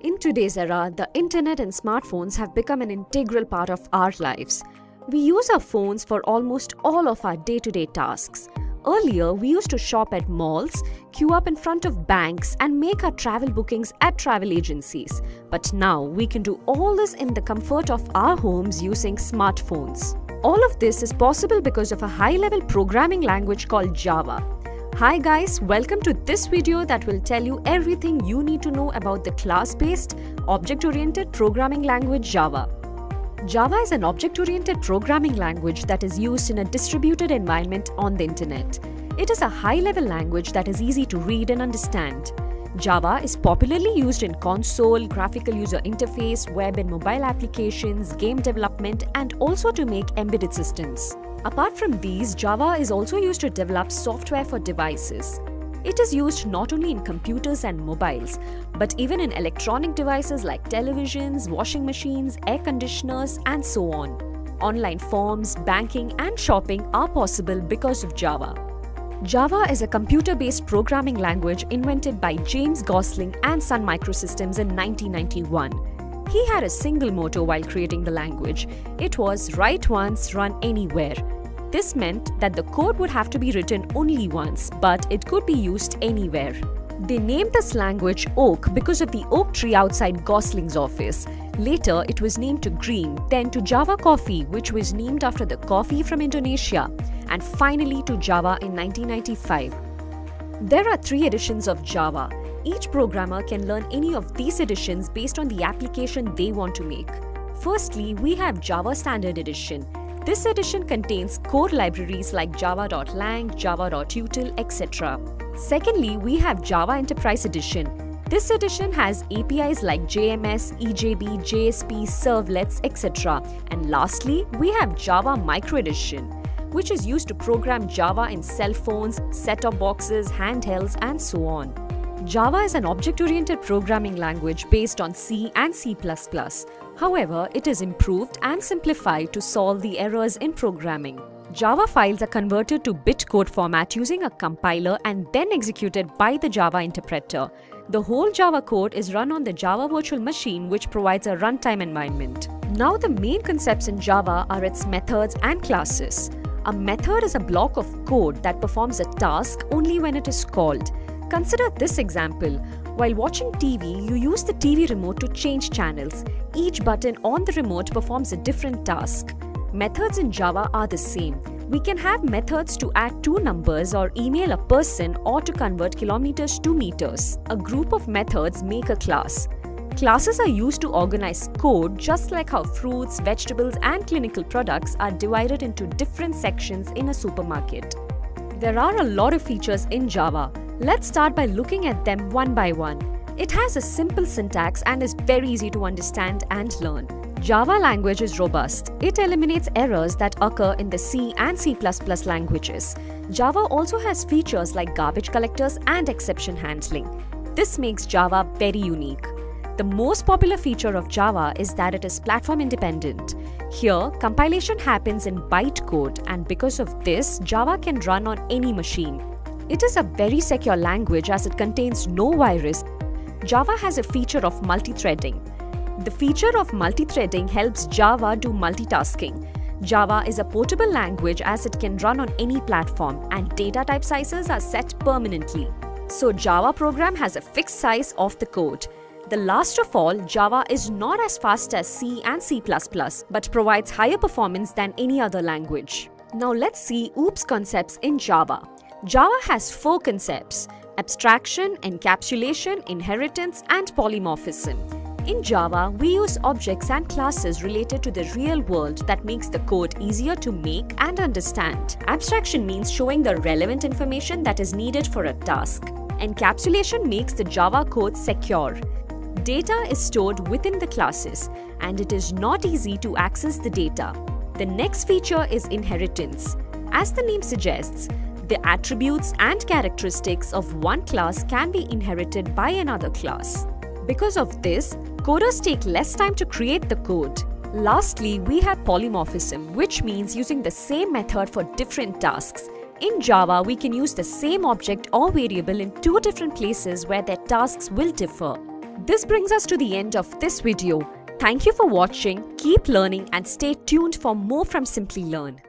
In today's era, the internet and smartphones have become an integral part of our lives. We use our phones for almost all of our day-to-day tasks. Earlier, we used to shop at malls, queue up in front of banks, and make our travel bookings at travel agencies. But now, we can do all this in the comfort of our homes using smartphones. All of this is possible because of a high-level programming language called Java. Hi guys, welcome to this video that will tell you everything you need to know about the class-based, object-oriented programming language Java. Java is an object-oriented programming language that is used in a distributed environment on the internet. It is a high-level language that is easy to read and understand. Java is popularly used in console, graphical user interface, web and mobile applications, game development, and also to make embedded systems. Apart from these, Java is also used to develop software for devices. It is used not only in computers and mobiles, but even in electronic devices like televisions, washing machines, air conditioners, and so on. Online forms, banking, and shopping are possible because of Java. Java is a computer-based programming language invented by James Gosling and Sun Microsystems in 1991. He had a single motto while creating the language. It was write once, run anywhere. This meant that the code would have to be written only once, but it could be used anywhere. They named this language Oak because of the oak tree outside Gosling's office. Later, it was named to Green, then to Java Coffee, which was named after the coffee from Indonesia, and finally to Java in 1995. There are 3 editions of Java. Each programmer can learn any of these editions based on the application they want to make. Firstly, we have Java Standard Edition. This edition contains core libraries like java.lang, java.util, etc. Secondly, we have Java Enterprise Edition. This edition has APIs like JMS, EJB, JSP, servlets, etc. And lastly, we have Java Micro Edition, which is used to program Java in cell phones, set-top boxes, handhelds, and so on. Java is an object-oriented programming language based on C and C++. However, it is improved and simplified to solve the errors in programming. Java files are converted to bitcode format using a compiler and then executed by the Java interpreter. The whole Java code is run on the Java Virtual Machine, which provides a runtime environment. Now, the main concepts in Java are its methods and classes. A method is a block of code that performs a task only when it is called. Consider this example. While watching TV, you use the TV remote to change channels. Each button on the remote performs a different task. Methods in Java are the same. We can have methods to add 2 numbers or email a person or to convert kilometers to meters. A group of methods make a class. Classes are used to organize code just like how fruits, vegetables, and clinical products are divided into different sections in a supermarket. There are a lot of features in Java. Let's start by looking at them one by one. It has a simple syntax and is very easy to understand and learn. Java language is robust. It eliminates errors that occur in the C and C++ languages. Java also has features like garbage collectors and exception handling. This makes Java very unique. The most popular feature of Java is that it is platform independent. Here, compilation happens in bytecode, and because of this, Java can run on any machine. It is a very secure language as it contains no virus. Java has a feature of multi-threading. The feature of multi-threading helps Java do multitasking. Java is a portable language as it can run on any platform, and data type sizes are set permanently. So Java program has a fixed size of the code. The last of all, Java is not as fast as C and C++, but provides higher performance than any other language. Now let's see OOPS concepts in Java. Java has 4 concepts: abstraction, encapsulation, inheritance, and polymorphism. In Java, we use objects and classes related to the real world that makes the code easier to make and understand. Abstraction means showing the relevant information that is needed for a task. Encapsulation makes the Java code secure. Data is stored within the classes, and it is not easy to access the data. The next feature is inheritance. As the name suggests, the attributes and characteristics of one class can be inherited by another class. Because of this, coders take less time to create the code. Lastly, we have polymorphism, which means using the same method for different tasks. In Java, we can use the same object or variable in 2 different places where their tasks will differ. This brings us to the end of this video. Thank you for watching. Keep learning and stay tuned for more from Simply Learn.